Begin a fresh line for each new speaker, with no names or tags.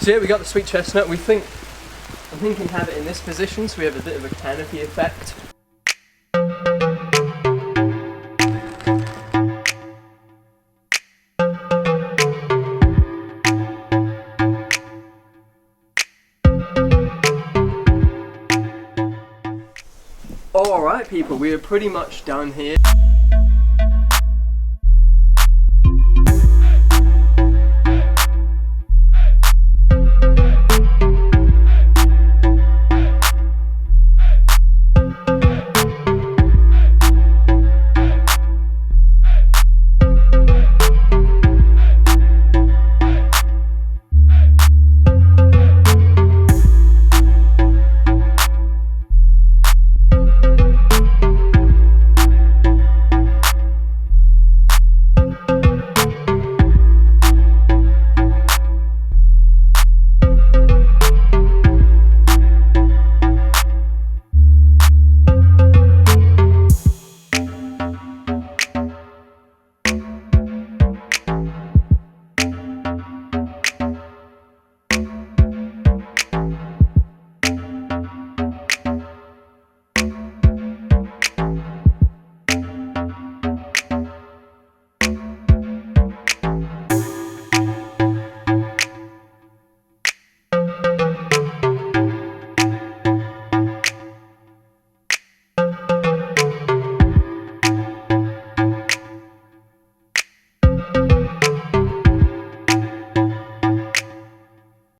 So yeah, we got the sweet chestnut. I'm thinking have it in this position so we have a bit of a canopy effect. Alright people, we are pretty much done here.